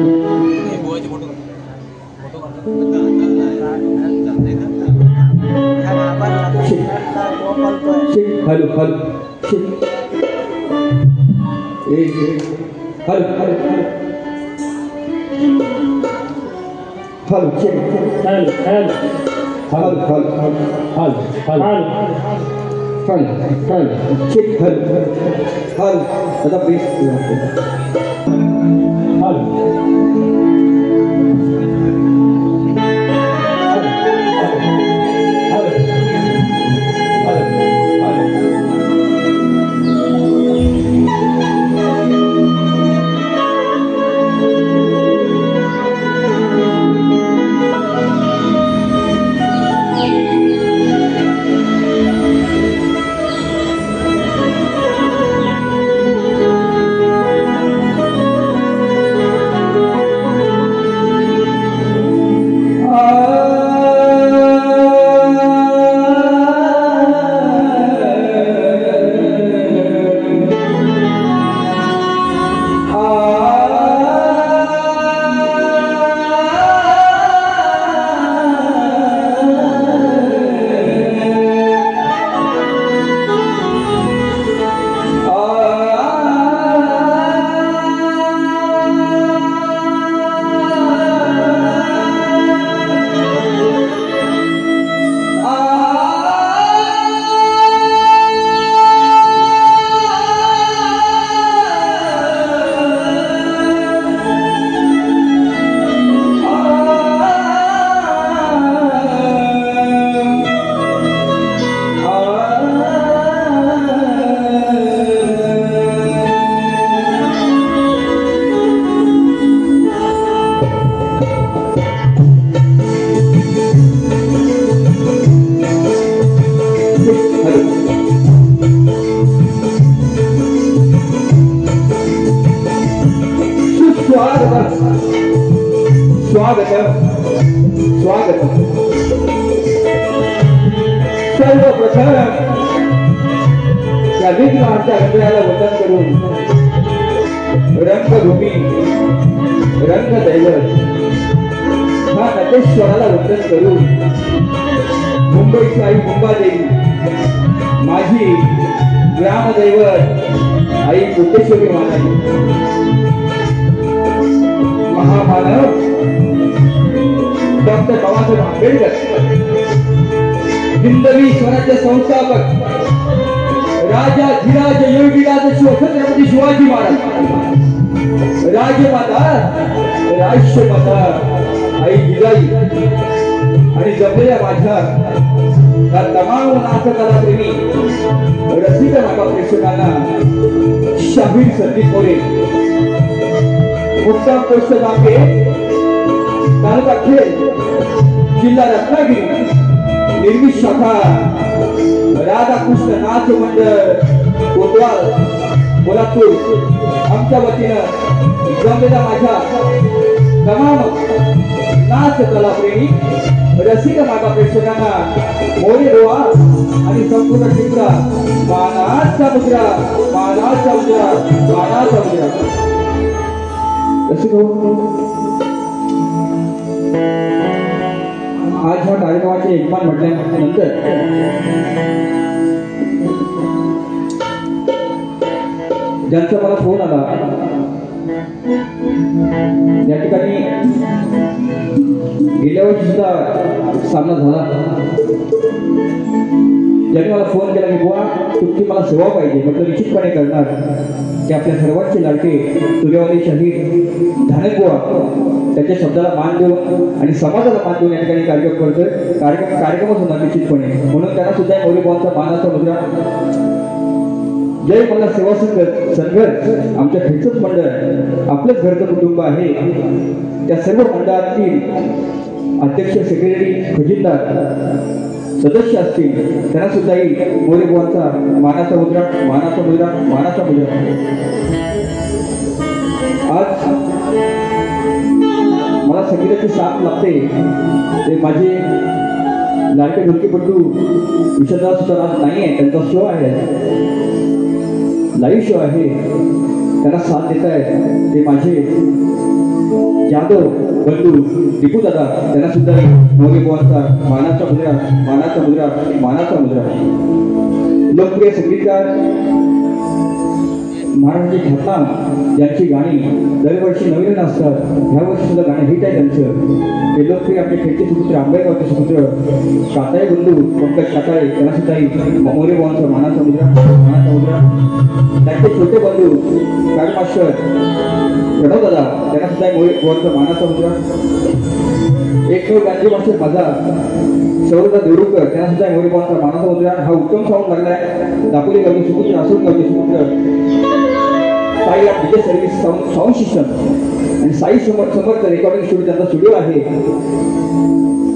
Hello hello hello hello hello check hello hello hello hello hello hello hello check hello hello आता please hello सर्वप्रथम या विघ्नाच्या हृदयाला वंदन करून रंगभूमी रंगदैवत हा नटेश्वराला वंदन करून मुंबईची आई मुंबादेवी माझी ग्रामदैवत आई कुटेश्वरी मानाली महामानव डॉक्टर बाबासाहेब आंबेडकर हिंदवी स्वराज्य संस्थापक राजा धीराज योगीराज छत्रपती शिवाजी महाराज राजमाता राष्ट्रमाता आई जिजाई आणि जमलेल्या माझ्या या तमाम नाटकला प्रेमी रसिक नाका प्रेक्षकांना शाहीर संदीप मोरे मुक्काम पोस्ट नाके तालुका खेड जिल्हा रत्नागिरी निर्मित शाखा राधाकृष्ण नाच मंडळ कोतवाल कोल्हापूर आमच्या वतीनं जमलेल्या माझ्या तमाम नाच कलाप्रेमी रसिक नाका प्रेक्षकांना मोरे रोआ आणि संपूर्ण चित्रा मानाचा मुद्रा मानाचा मुद्रा मानाचा मुद्रा रसिक आज ह्या कार्यक्रमाचे यजमान म्हटल्यानंतर ज्यांचा मला फोन आला या ठिकाणी गेल्या वर्षी सुद्धा सामना झाला ज्यांनी मला फोन केला की बुवा तुमची मला सेवा पाहिजे म्हटलं निश्चितपणे करणार की आपल्या सर्वांचे लाडके तुझ्यावाली शहीद धानक बुवा त्याच्या शब्दाला मान देऊन आणि समाजाला मान देऊन या ठिकाणी कार्यक्रम करतोय कार्यक्रमच होणार निश्चितपणे म्हणून त्यांना सुद्धा मोरे बुवांचा मानाचा मुद्रा जय मला सेवा संघ आमच्या खेचच मंडळ आपलंच घरचं कुटुंब आहे त्या सर्व मंडळातील अध्यक्ष सेक्रेटरी खजिनदार सदस्य असतील त्यांना सुद्धा मोरे बुवांचा मानाचा मुद्रा मानाचा मुद्रा मानाचा मुद्रा आज मला संगीताची साथ लागते ते माझे लाडके ढोलकीपटू विशालदास सुद्धा आज नाही आहे त्यांचा शो आहे लाईव्ह शो आहे त्यांना साथ देत आहे ते माझे जाधव बंधू दीपू दादा त्यांना सुद्धा मोरे बुवांचा मानाचा मुद्रा मानाचा मुद्रा मानाचा मुद्रा. लोकप्रिय संगीतकार महाराजांची घटना यांची गाणी दरवर्षी नवीन असतात. ह्या वर्षी सुद्धा गाणं हिट आहे त्यांचं. ते लोकप्रिय आपले खेळचे सुपुत्र आंबेगावचे सुपुत्र काताळे बंधू पंकज काताळे त्यांना सुद्धा मोरे बुवांचा मानाचा मुद्रा मानाचा मुद्रा. त्यांचे छोटे बंधू मास्टर प्रणव दादा त्यांना सुद्धा मोरे बुवांचा मानाचा मुद्रा. एकमेव गांधी मास्टर माझा सौरदा देवरुकर त्यांना सुद्धा मोरे बुवांचा मानाचा मुद्रा. हा उत्तम साऊंड लागलाय. दापोली गावचे सुपुत्र अशोक गावचे सुपुत्र साई विजय सर्व्हिस साऊंड सिस्टम आणि साई समर्थ रेकॉर्डिंग स्टुडिओ त्यांचा स्टुडिओ आहे.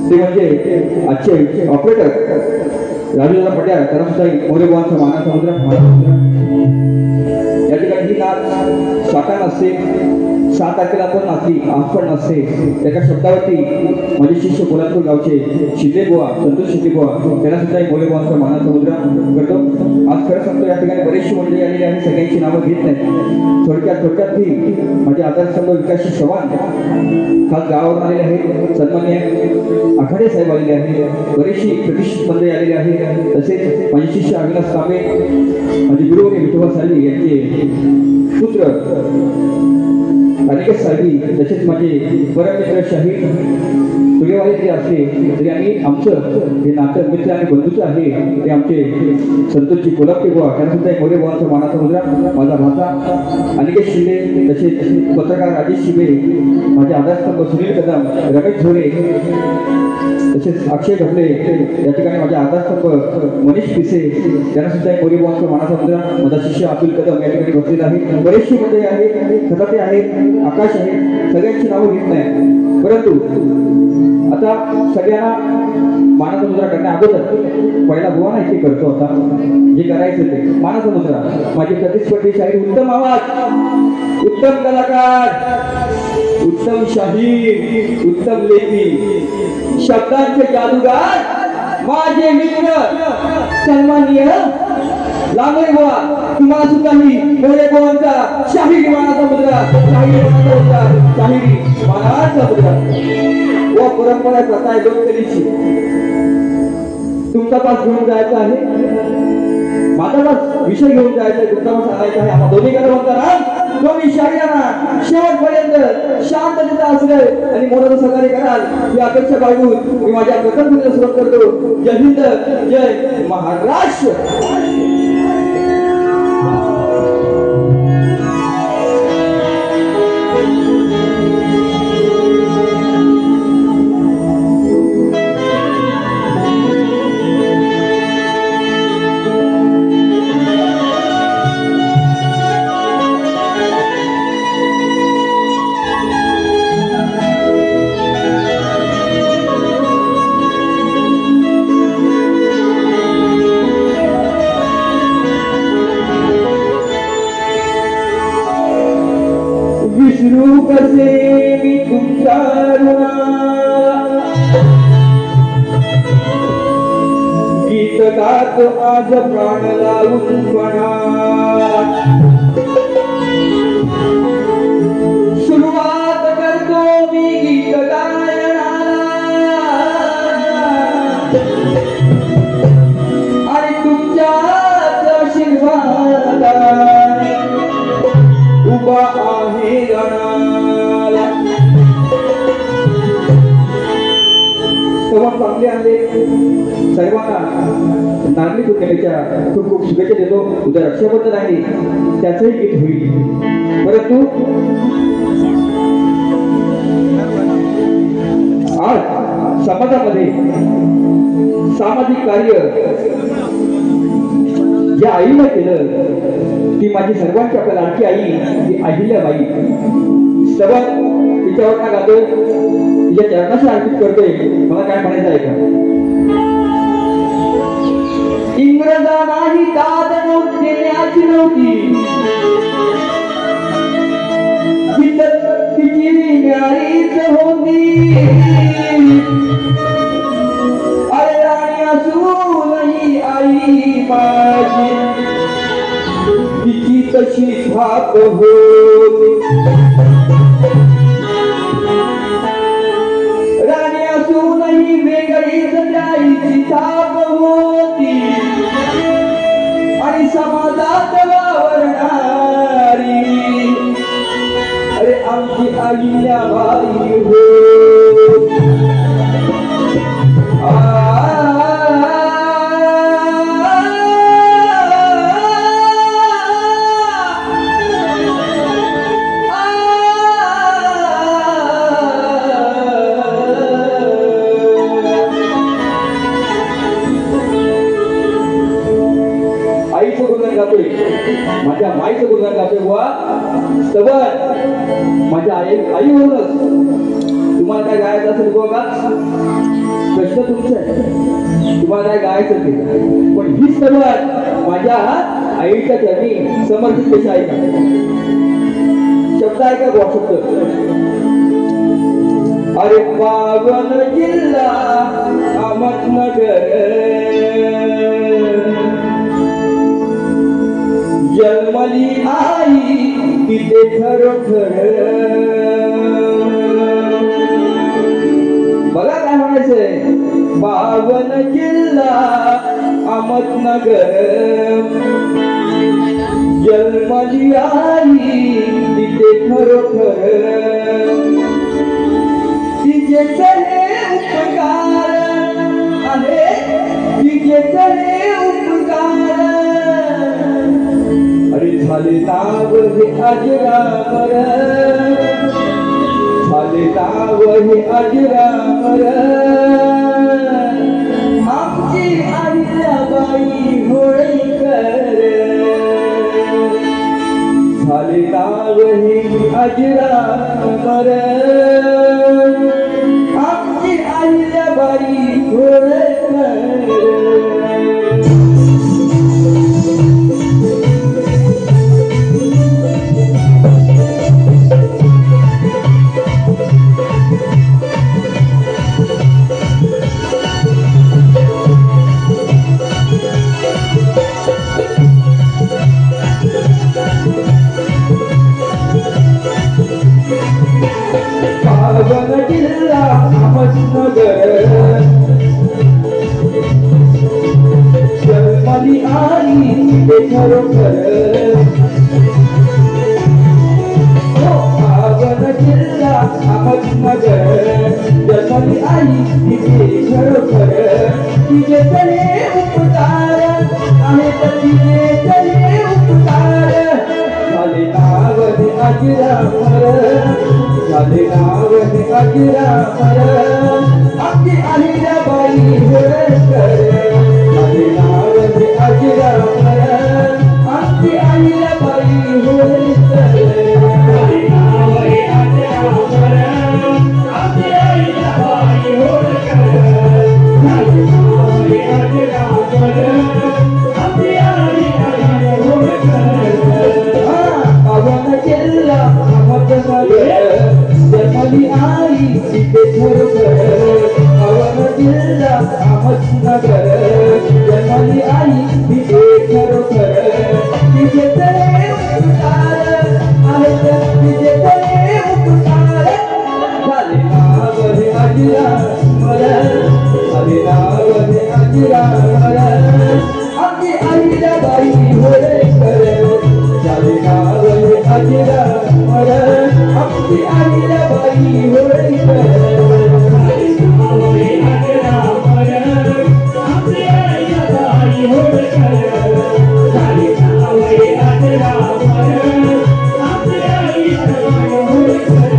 ते म्हणजे आजचे ऑपरेटर राजूदादा पट्याळ त्यांना सुद्धा मोरे बुवांचा मानाचा मुद्रा. या ठिकाणी ही नाच साकार नसते. 7 तारखेला पण नाचली आज पण नसते. त्याच्या शब्दावरती माझे शिष्य कोल्हापूर गावचे शिंदे बुवा संतोष शिंदे बुवा त्यांना सुद्धा मोरे बुवांचा मानाचा मुद्रा करतो. आज खरं सांगतो या ठिकाणी बरेचशी मंडळी आलेली आहे. सगळ्यांची नावं घेत नाही. थोडक्यात ती माझे आधारस्तंभ विकासशी चव्हाण खास गावावरून आलेले आहेत. सन्मान्य आखाडे साहेब आलेले आहेत. बरेचशी प्रतिष्ठित मंडळी आलेली आहे. तसेच माझे शिष्य अविनाश कांबे माझे गुरु विठोबा साली यांचे पुत्र अनिकेत साहेबी तसेच माझे परममित्र शाहीर सूर्यवाही जे असले तरी आम्ही आमचं जे नातं मित्र आणि बंधूचं आहे ते आमचे संतोषजी कोल्हापूर बुवा त्यांना सुद्धा मोरे बुवांचा मानाचा मुद्रा. माझा भाचा अनिकेत शिंदे तसेच पत्रकार राजेश शिबे माझे आधारस्तंभ सुनील कदम रमेश झोरे तसेच अक्षय ढबले या ठिकाणी माझे आधारस्तंभ मनीष पिसे त्यांना सुद्धा मोरे बुवांचा मानाचा मुद्रा. माझा शिष्य अब्दुल कदम या ठिकाणी बसलेला आहे. बरेचशी मंडळी आहेत. खताते आहेत आकाश आहे. सगळ्यांची नावं घेत नाही परंतु आता सगळ्यांना मानाचा मुद्रा करण्या अगोदर पहिला बुवा नाही ते करतो. आता जे करायचं ते मानाचा मुद्रा. माझे प्रतिस्पर्धी शाहीर उत्तम आवाज उत्तम कलाकार उत्तम शाहीर उत्तम लेखी शब्दांचे जादूगार माझे मित्र सन्माननीय लांबरे बुवा तुम्हाला सुद्धा मी मोरे बुवांचा शाहिरी मानाचा मुद्रा शाहिरी मानाचा मुद्रा शाहिरी मानाचा मुद्रा व परंपरा प्रथा आहे लोककलेची. तुमचा पास घेऊन जायचा आहे. माझा पास विषय घेऊन जायचा आहे. तुमचा पास आणायचा आहे. आम्हा दोन्ही कडे म्हणता ना दोन्ही शाहिरांना शेवटपर्यंत शांततेचा आश्रय आणि मोलाचं सहकार्य कराल ही अपेक्षा बाळगून मी माझ्या प्रथम सुरुवात करतो. जय हिंद जय महाराष्ट्र. विसरू कसे मी तुमचा ऋणा गीत गात आज प्राण लावून पणा सुरुवात करतो मी गीत गायनाला आणि तुमच्याच आशीर्वादाने उभा आहे गणाला. सर्वात चांगले आणले सर्वांना नागरिक पौर्णिमेच्या खूप खूप शुभेच्छा देतो. उद्या रक्षाबंधन आहे त्याचंही गीत होईल. परंतु आज समाजामध्ये सामाजिक कार्य ज्या आईला केलं ती माझी सर्वांची आपल्या लाडकी आई ही अहिल्याबाई. सर्वात तिच्यावर ना गातोय तिच्या चरणाशी अर्पित करतोय. मला काय म्हणायचं आहे का? इंग्रजांनाही दाद देण्याची नव्हती तिची न्यारीच होती. अरे राणी असूनही आई माझी तिची तशी थाप होती. अहिल्याबाई हो आईचं गुणगान गातोय माझ्या माईचं गुणगान गातोय बुवा तबर माझ्या आई होऊनच तुम्हाला काय गायचं असेल बुवा का प्रश्न तुमचा आहे तुम्हाला काय गायचं ते पण हीच तबर माझ्या आईच्या चरणी समर्पित कशी आहे का शब्द आहे का बुवा शब्द अरे पावन जिल्हा अहमदनगर जन्मली आई तिथे खरोखर बघा काय म्हणायचंय पावन जिल्हा अहमदनगर जन्मली आई तिथे खरोखर तिचे चले उपकार आहे तिचे चले उपकार अरे झाले नाव हे अजरामर झाले नाव हे अजरामर आमची अहिल्याबाई होळकर झाले नाव हे अजरामर आमची अहिल्याबाई होळकर पावन जिल्हा अहमदनगर जन्मली आई तिथे खरोखर पावन जिल्हा अहमदनगर जन्मली आई तिथे खरोखर तिचे चले उपकार आहेत तिचे चले उपकार झाले नाव हे अजरामर झाले नाव हे अजरामर आमची अहिल्याबाई होळकर झाले नाव हे अजरामर आमची अहिल्याबाई होळकर झाले नाव हे अजरामर आमची अहिल्याबाई होळकर झाले नाव हे अजरामर आमची अहिल्याबाई होळकर पावन जिल्हा अहमदनगर जन्मली आई तिथे खरोखर पावन जिल्हा अहमदनगर जन्मली आई तिथे खरोखर तिचे चले उपकार आहेत तिचे चले उपकार झाले नाव हे अजरामर झाले नाव हे अजरामर आमची अहिल्याबाई होळकर झाले नाव हे अजरामर आमची अहिल्याबाई होळकर झाले नाव हे अजरामर आमची अहिल्याबाई होळकर झाले नाव हे अजरामर आमची अहिल्याबाई होळकर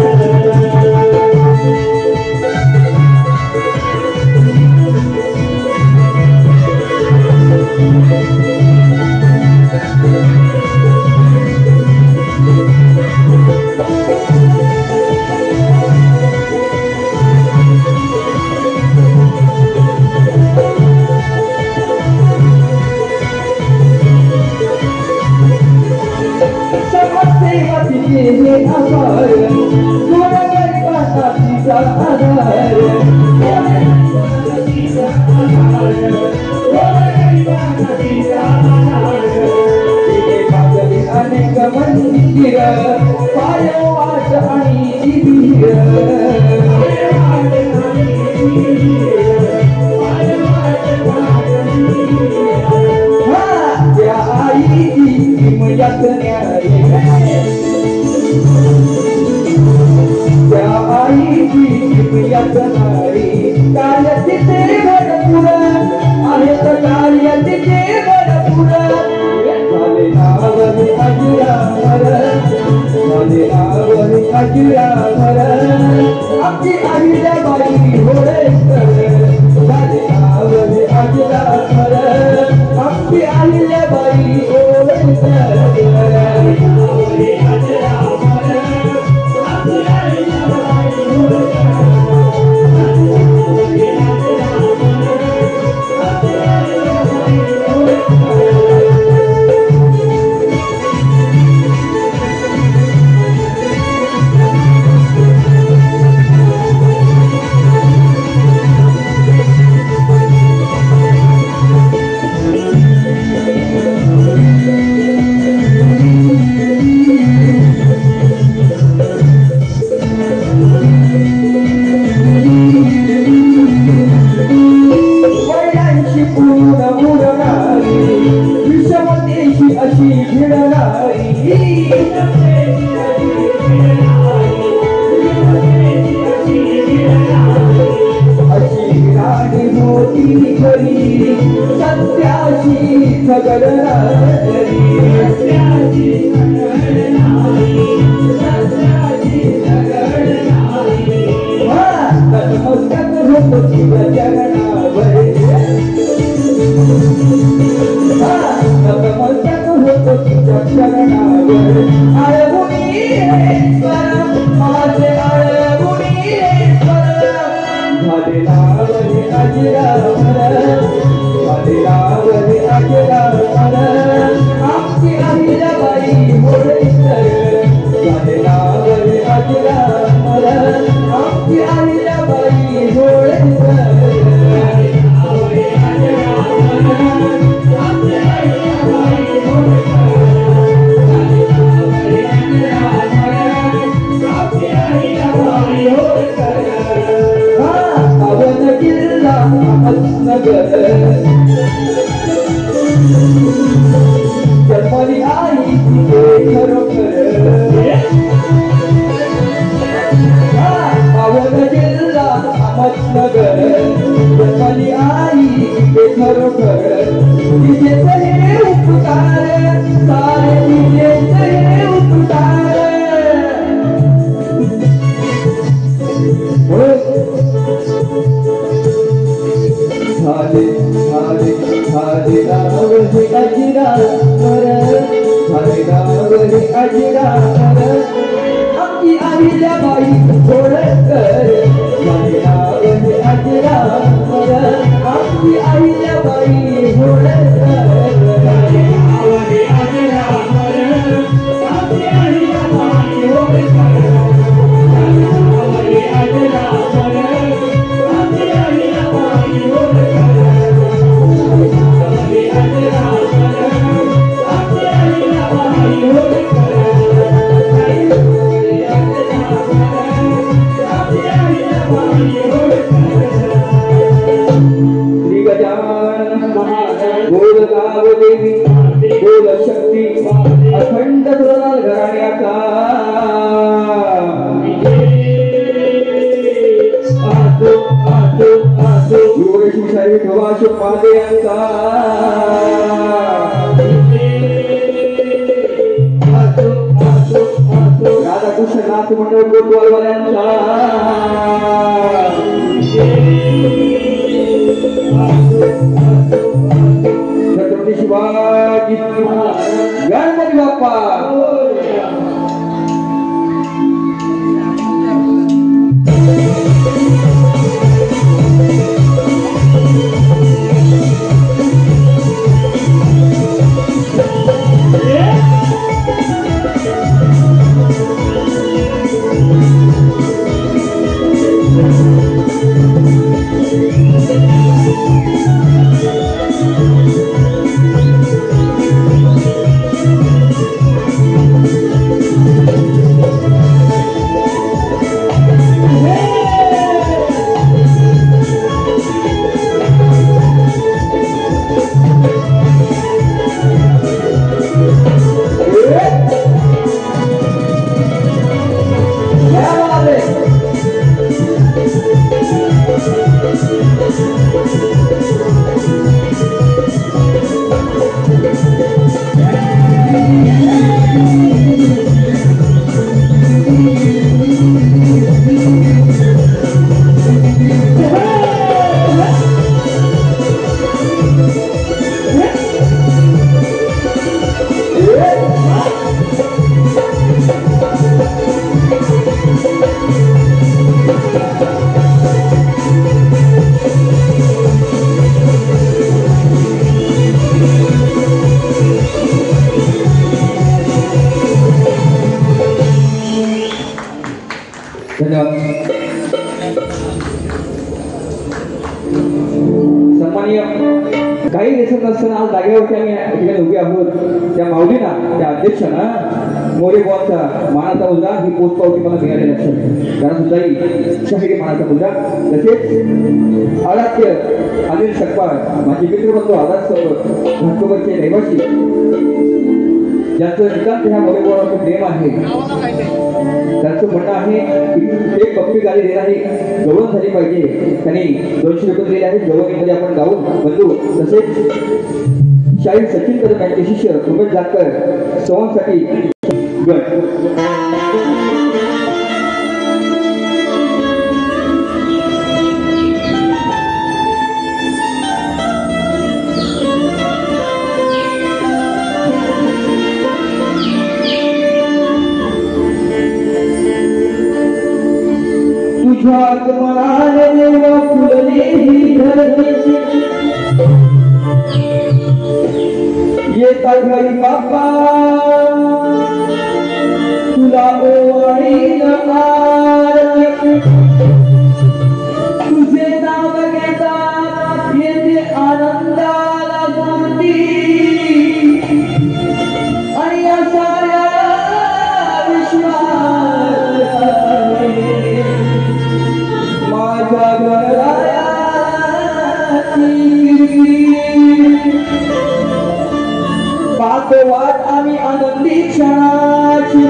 सकाळी कार्य तिथे भरपूर आहेत कार्य तिथे भरपूर झाले नावरी अजरामर झाले नावरी अजरामर आमची अहिल्याबाई होळकर झाले नावरी अजरामर आमची अहिल्याबाई होळकर आणि काही दिसत नसताना आज जागेवरती आम्ही या ठिकाणी उभे आहोत. त्या माऊलीना, त्या अध्यक्षांना मोरे बॉलचा मानाचा मुद्रा ही पोचपावती मला मिळाली लक्षात कारण सुद्धा शाहिरी मानाचा मुद्रा. तसेच आराध्य अनिल सकपाळ माझे मित्रबंधू आदास घाटकोपरचे रहिवासी ज्यांचं नितांत ह्या मोरे बॉलवरचं प्रेम आहे. त्यांचं म्हणणं आहे की एक पप्पी गाडी देणारी गवळण झाली पाहिजे. त्यांनी 200 रुपये दिलेले आहेत. गवळणीमध्ये आपण गाऊन बंधू तसेच शाहीर सचिन कदम यांचे शिष्य उमेश जानकर संवादसाठी गट. तुझ्या आगमनाने देवा फुलली ही धरती येता घरी बाप्पा तुला ओवाळीन आरती तुझे नाव घेता येते आनंदाला मूर्ती आणि या साऱ्या विश्वात माझ्या गणरायाची पाहतो वाट आम्ही आनंदी क्षणाची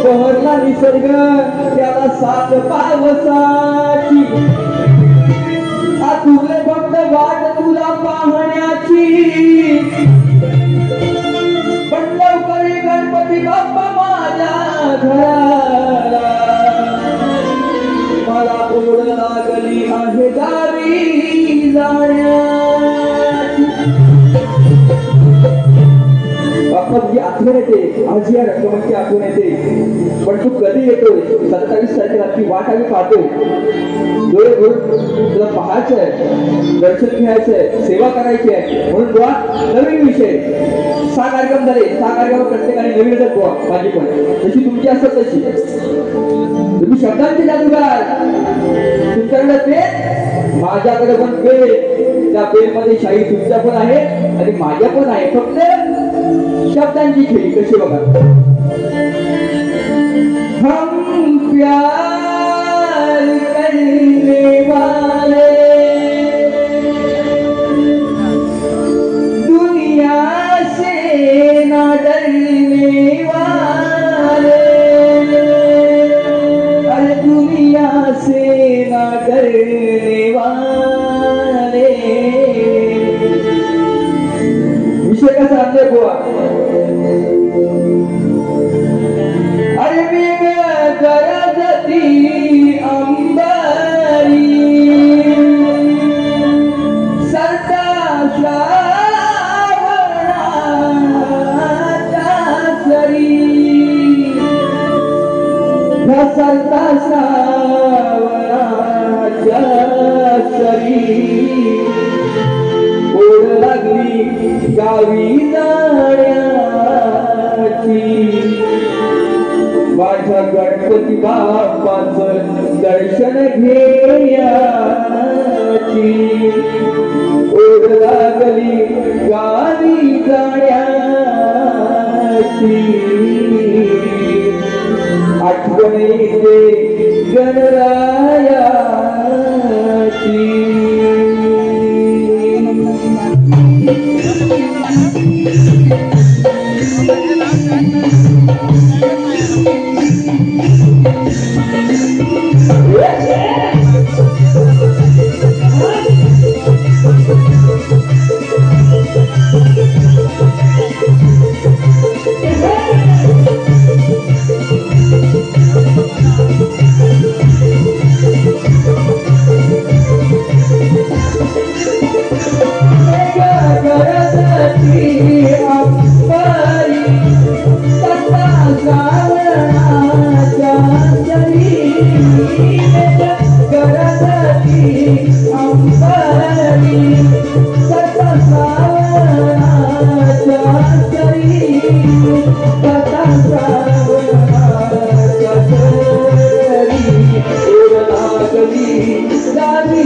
बहरला निसर्ग त्याला साथ पावसाची आतुरले फक्त वाट तुला पाहण्याची पण लवकर गणपती बाप्पा माझ्या घराला मला ओढ लागली आहे गावी जाण्याची. बाप्पा तुझी आठवण येते आज या रंगमंची आठवण येते पण तू कधी येतोय 27 तारखेला ती वाट आम्ही पाहतोय. डोळे भरून तुला पाहायचंय दर्शन घ्यायचंय सेवा करायची आहे म्हणून बुवा नवीन विषय 6 कार्यक्रम झाले. 6 कार्यक्रम प्रत्येकाने नवीन येतात बुवा माझी पण जशी तुमची असतात तशी तुम्ही शब्दांचे जादूगार. तुमच्याकडे पेन माझ्याकडे पण पेन त्या पेन मध्ये शाही तुमच्या पण आहे आणि माझ्या पण आहे फक्त शब्दांची खेळी कशी बघा. हम प्यार करने वाले दुनिया से ना डरने वाले अरे दुनिया से ना डरने वाले. विषय कसा आहे बुवा. अरे वेग गरजती अंबारी सरता श्रावणाच्या सरी सरता श्रावणाच्या सरी ओढ लागली गावी जाण्याची माझ्या गणपती बाप्पाचं दर्शन घेण्याची ओढ लागली गावी जाण्याची आठवण येते गणरायाची. Gavi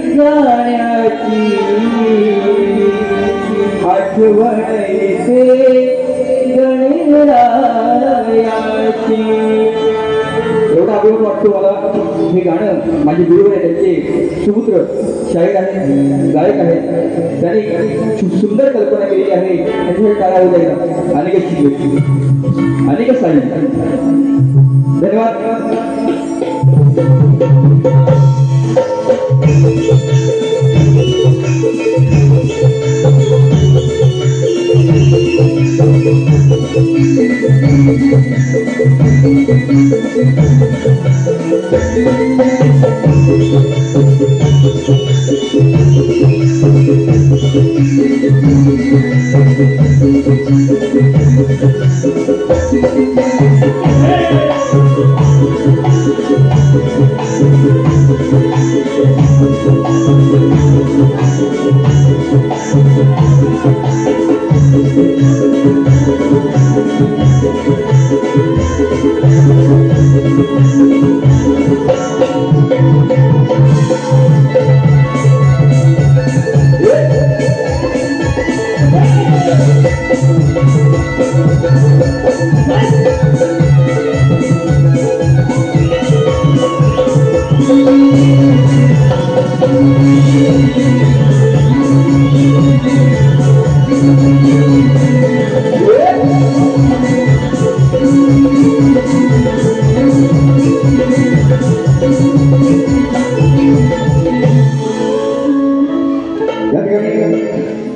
गाण्याची आठवण येते गणरायाची. एवढा अभिमान वाटतो मला. हे गाणं माझे गुरु आहे, त्यांचे सुपुत्र शाहीर आहेत, गायक आहेत. त्यांनी सुंदर कल्पना केलेली आहे. त्यांच्याकडे काळावर जाईल अनेक शिकले अनेक साहित्य. धन्यवाद.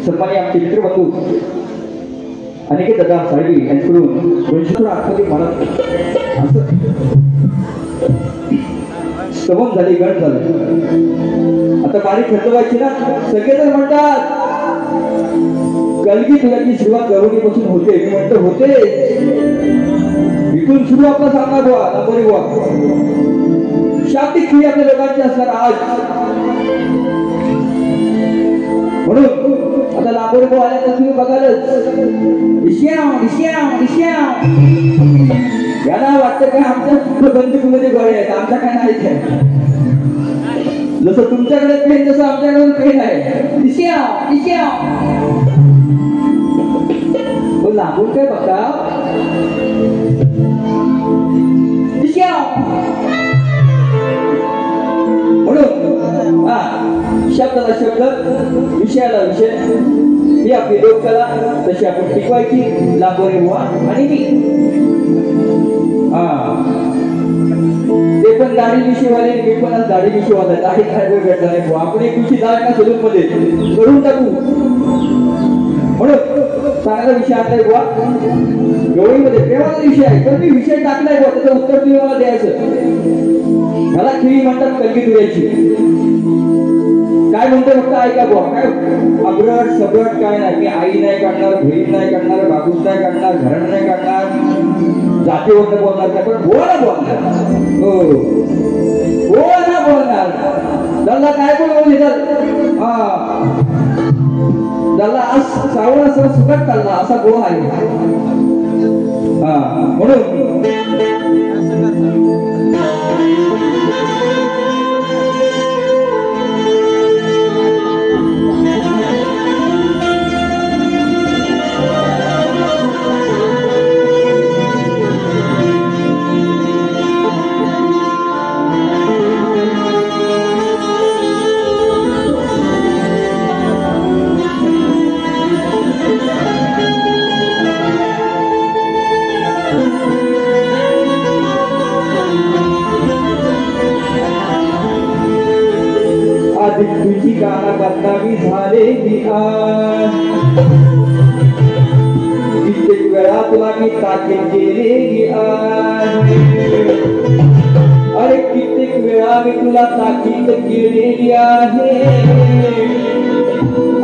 सन्मानी आमचे मित्रबंधू अनेक दादा साहेबी यांच्याकडून 200 आतमध्ये मला असं स्तवन झाली, गण झालं. आता बारीक खर्चवायची ना. सगळेजण म्हणतात कलगी तुझ्याची सुरुवात गरुडीपासून होते. मी म्हणतो होते, इथून सुरू आपला सामना बुवा नंबरी बुवा. शाब्दिक खेळी आपल्या लोकांची असणार आज. म्हणून आता लांबोरी भाऊ आल्या तर तुम्ही बघालच याला वाटतं का आमच्या बंदुकीमध्ये गोळे आहेत, आमच्या काय नाही. जसं तुमच्याकडे पेन तसं आमच्याकडे पेन आहे. लांबून काय बघा म्हणून हा शब्दाला शब्द विषयाला विषय ही आपली लोककला तशी आपण टिकवायची. लांबोरे बुवा आणि मी ते पण दाढी विषयवाले, मी पण आज दाढी विषयवाला. दाढी काय वेळ भेटला नाही बुवा. आपण एक दिवशी जाय ना सलून मध्ये करून टाकू. म्हणून चांगला विषय आणलाय बुवा. गवळीमध्ये प्रेमाचा विषय आहे, पण मी विषय टाकलाय बुवा, त्याचं उत्तर तुम्ही मला द्यायचं. मला खिळी म्हणतात कलगी तुऱ्याची. काय म्हणतो फक्त ऐका बुवा. काय अब्रट सबट काय नाही. मी आई नाही काढणार, बहीण नाही काढणार, बाबूस नाही काढणार, घरण नाही काढणार, जातीवर बोलणार नाही, पण बोला बोलणार. हो बोला बोलणार. दल्ला काय पण बोलू देतात. हा दल्ला आज श्रावण असं सुकट चालला असा गो आहे. हा म्हणून तुझी गाना बदनामी झालेली आज. कित्येक वेळा तुला मी ताकीद केलेली आहे. अरे कित्येक वेळा मी तुला ताकीद केलेली आहे.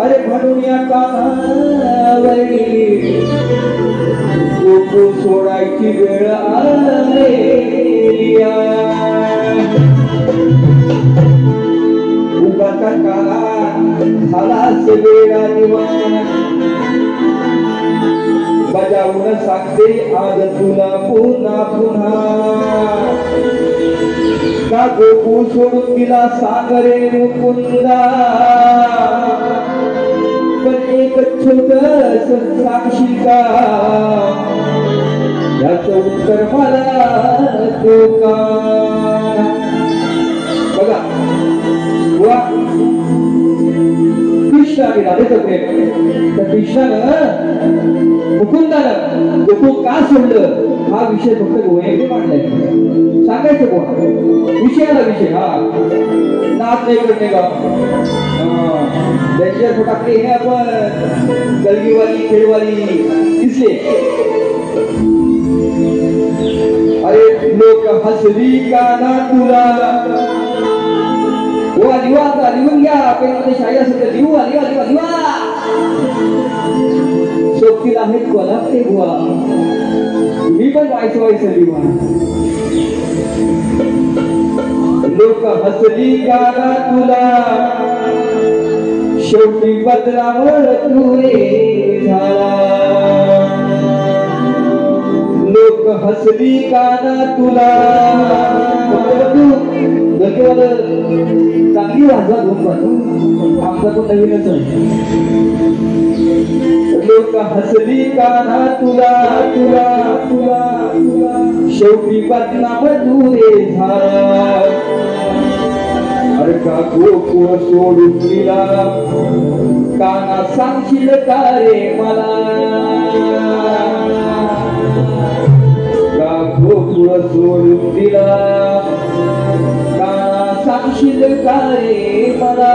अरे म्हणून या कानावरी तू सोडायची वेळ आलेली आहे. उगाचा काला झाला सगळा दिवाण बजावून सांगते आज तुला पुन्हा पुन्हा. का गोकुळ सोडून दिला सागरे मुकुंदा पण एक छोटस सांगशील का याचं उत्तर मला नको बघा वा कृष्ण आणि राधेचं प्रेम त्या कृष्णानं मुकुंदानं गोकुळ का सोडलं हा विषय फक्त गोव्याने मांडलाय सांगायचं कोण विषयाला विषय हा नाच नाही करणे का त्यांच्या फटाकडे हे आपण गलगीवाली खेळवाली दिसले अरे लोक हसली का ना तुला वा लिवा लिहून घ्या पेनमध्ये शाही असेल तर लिहू लिवा सोबतीला आहेत कोणात ते बुवा मी पण व्हायचं लिवा लोक हसली गाना तुला शेवटी बदलावर तू रे झाला लोक हसली गाना तुला चांगली वाजवा दोन बाजू आमचा तो नवीनच लोक हसली गाना तुला तुला तुला शेवटी बदनाम तू रे झाला अरे का गोकुळ सोडून दिला काना सांगशील का रे मला का गोकुळ सोडून दिला काना सांगशील का रे मला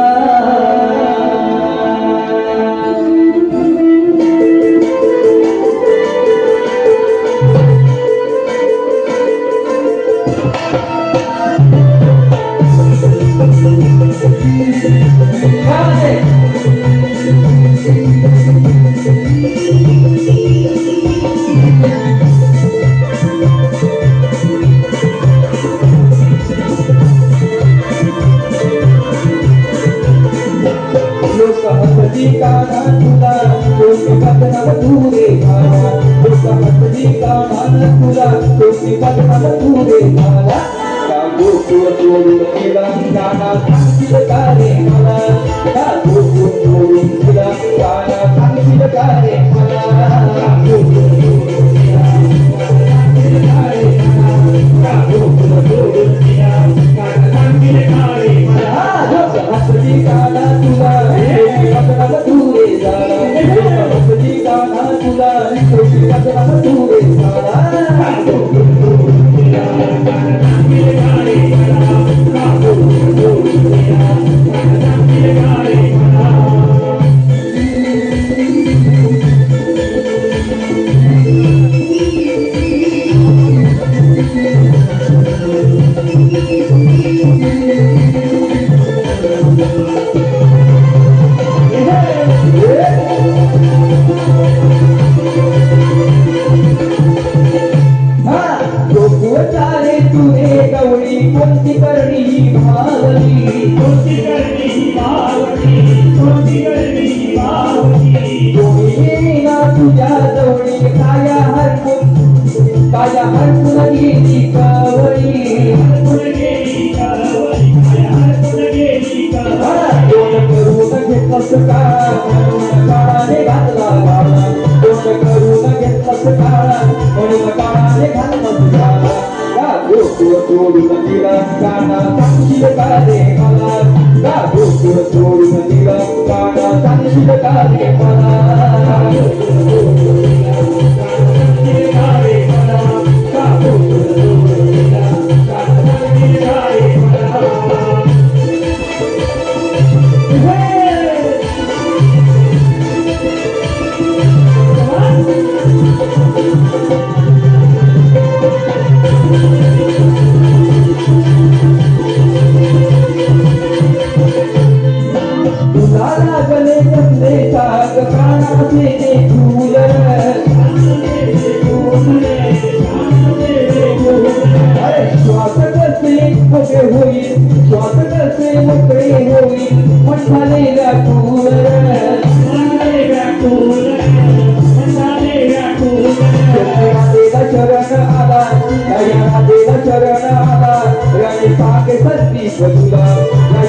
साथे संती तुला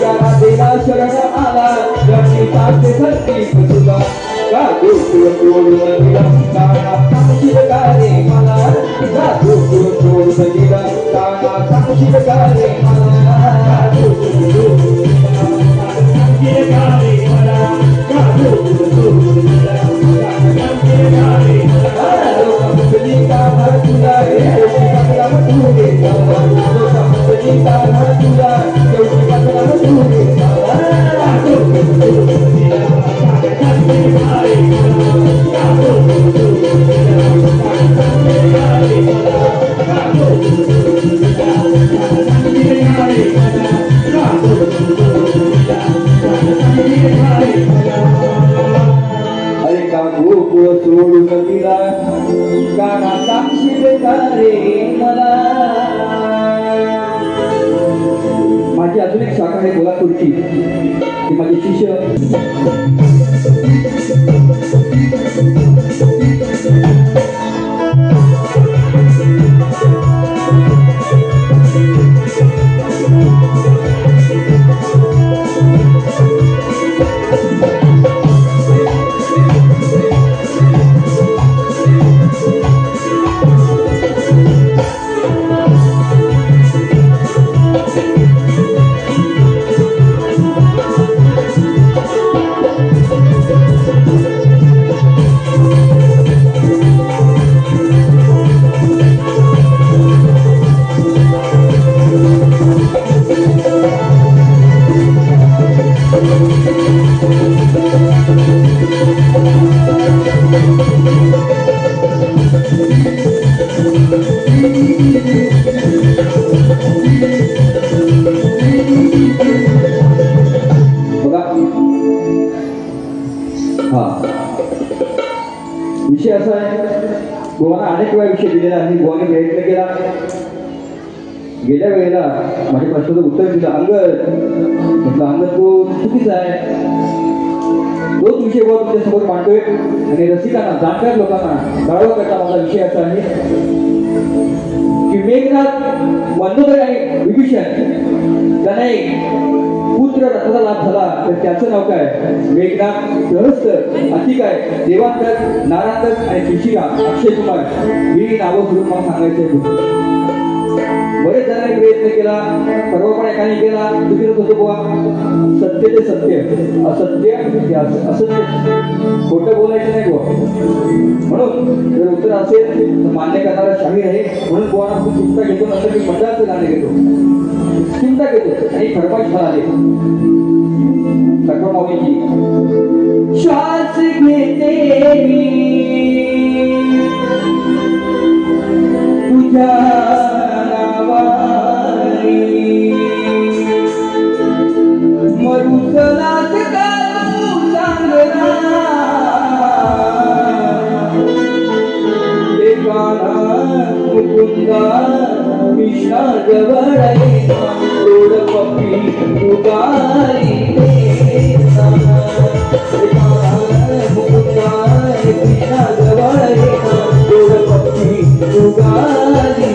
या राधेला शरण आला रमी साथे संती तुला का गोकुळ सोडून गेला काना सांगशील का रे मला का गोकुळ सोडून गेला काना सांगशील का रे मला सांगशील का रे मला का गोकुळ सोडून गेला काना सांगशील का रे मला लोकांची काना तुला रे लोकांना तू रे लोकांची काना तुला लोकांना तू रे मला गोकुळ सोडून गेला अरे का गोकुळ सोडून गेला काना सांगशील का रे मला माझी अजून एक शाखा आहे कोल्हापूरची ती माझे शिष्य विषय असा आहे गोवाना अनेक वेळा विषय दिलेला आहे गोवाने प्रयत्न केला गेल्या वेळेला माझ्या प्रश्नाचं उत्तर दिलं अंगद म्हटलं अंगद तो चुकीचा आहे तोच विषय गोवा तुमच्यासमोर मांडतोय आणि रसिकांना जाणकार लोकांना गाळवा करता माझा विषय असा आहे की मेघनाथ मंदोदरी आणि विभीषण त्यांना एक पुत्र रथाचा लाभ झाला तर त्याचं नाव काय मेघनाथ सहस्त्र अति काय देवांतर नारांतर आणि शिशिरा अक्षय कुमार ही नावं करून मला सांगायचं बरेच जणांनी प्रयत्न केला परवा पण एकाने केला चुकीचं होतं बुवा सत्य ते सत्य असत्य ते असत्य खोटं बोलायचं नाही बुवा म्हणून जर उत्तर असेल तर मान्य करणारा शाहीर आहे म्हणून बुवाना खूप चिंता घेतो नंतर मी मंडळाचं गाणं घेतो चिंता घेतो आणि फरमाईश म्हणाले सखा माऊलीची श्वास घेते तुझ्या मरुसलात कालू चांगला देवाना मुकुंदा कृष्णा जवळ तोड पप्पी तुगारी मुकुंदा कृष्णा जवळ तोड पप्पी तुगारी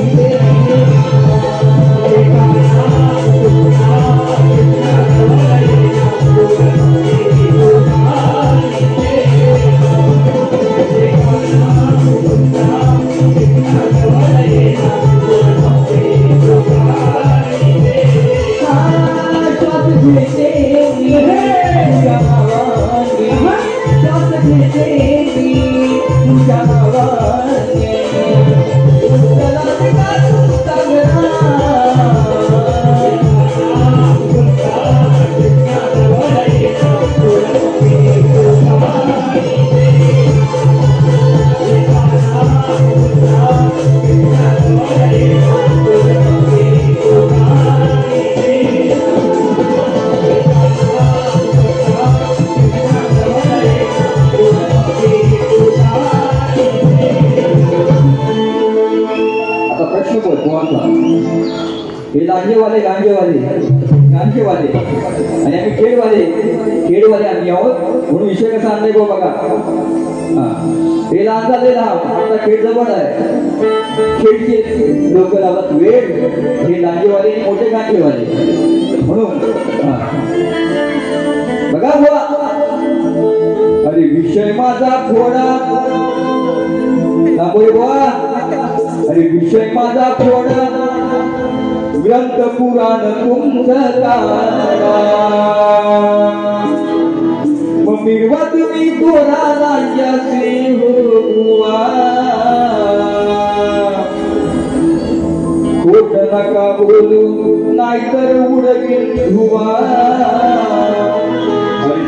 गांजेवाले नांदेवाले आणि आम्ही खेडवाले आम्ही आहोत म्हणून विषय कसा आणलाय गो बघा. हे लहान झालेला आता खेड जवळ आहे. खेडचे लोक लावतात वेळ, हे नांदेवाले मोठे गांधीवाले म्हणून बघा बुवा. अरे विषय माझा थोडा दाखवले बुवा. अरे विषय माझा थोडा ग्रंथ पुराण तुमचं काढा. मग मिळवा तुम्ही थोडा राज्याचे हो बुवा. खोट नका बोलू नाहीतर उडवीन धुवा.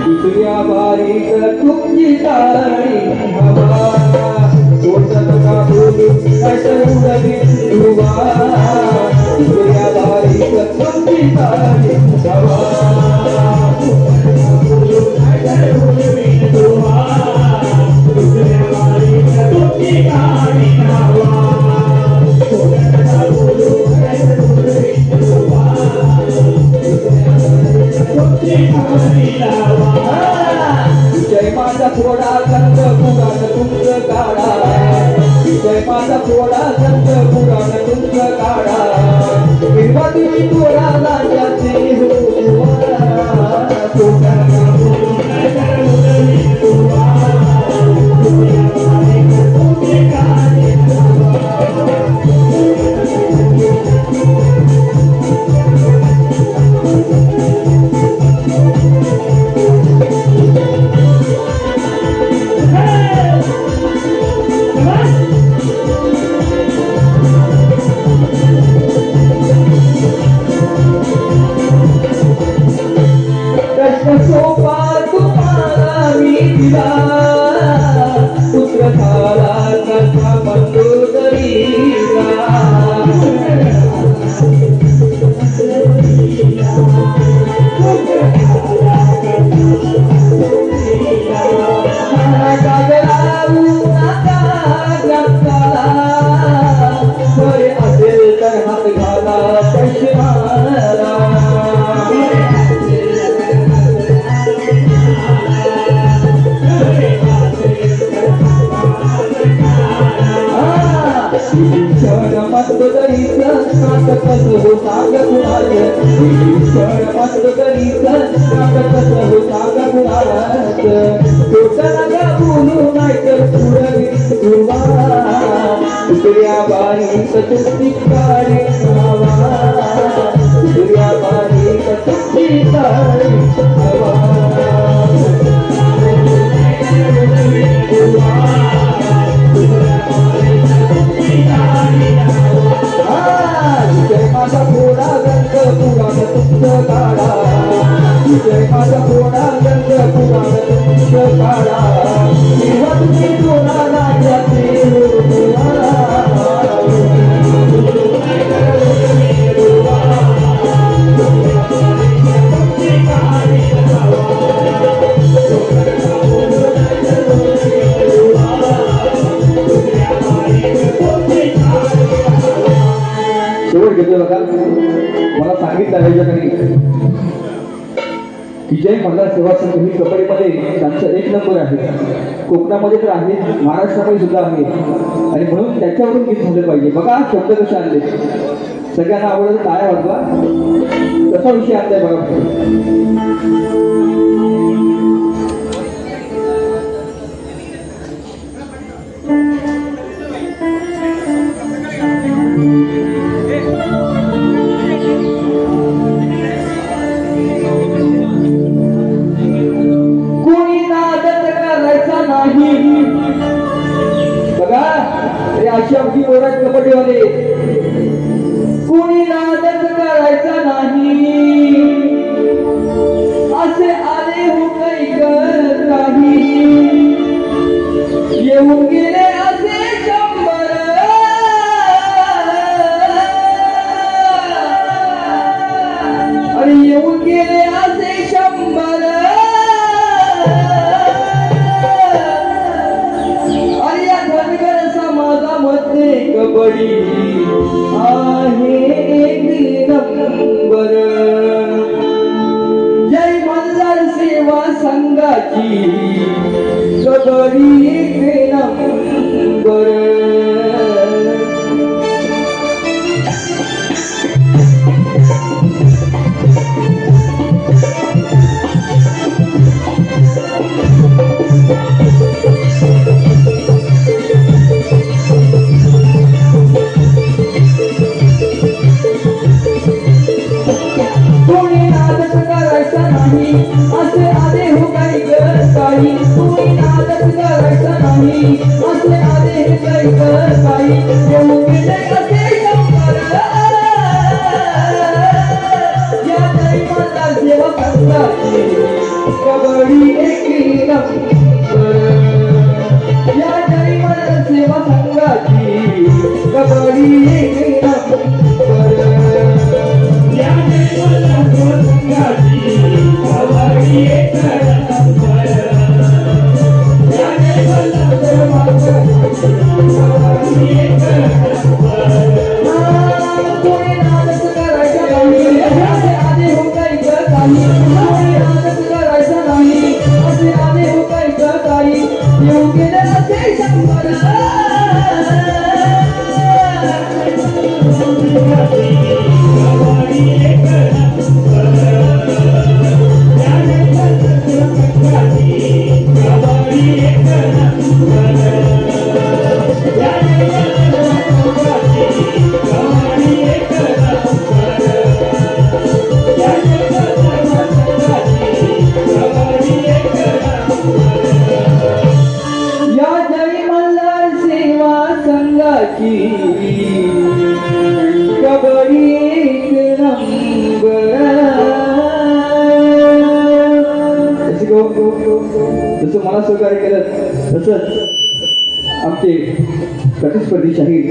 दुसऱ्या बारीक तुमची तारी हवा. खोट नका बोलू नाहीतर उडवीन धुवा. दुसऱ्या बारीक तुमची तारी हवा. जय माझा थोडा संत पुराण तुमचं काढा. जय माझा थोडा संत पुराण तुमचं काढा. निर्वा तुम्ही थोडा लाजाचे हो. मला सांगितलं विजय मल्हार सेवा संघ ही कबड्डीमध्ये त्यांचा 1 नंबर आहे. कोकणामध्ये तर आहे, महाराष्ट्रामध्ये सुद्धा आहे आणि म्हणून त्याच्यावरून गीत झालं पाहिजे. बघा शब्द कसे आणले, सगळ्यांना आवडलं टाळ्या वाजवा. कसा विषय आणलाय बघा. अशी अगदी ओरड कबड्डीवाले कोणी नादच करायचा नाही असे आले हो काही येऊन गेले असे 100 आणि येऊन गेले असे 100 आणि या धनगर समाजामध्ये कबड्डी आहे 1 नंबर. संघाची कबरी एक नंबर असे आले हो काही काही तुम्ही नादच करायचा नाही असे आले काही काही येऊ गेले असे या दैवाला सेवा करताची कबड्डी एक या दैवाला सेवा संघाची कबड्डी एक या दैवाला सेवा संघाची जसं मला सहकार्य केलं तसंच आमचे प्रतिस्पर्धी शाहीर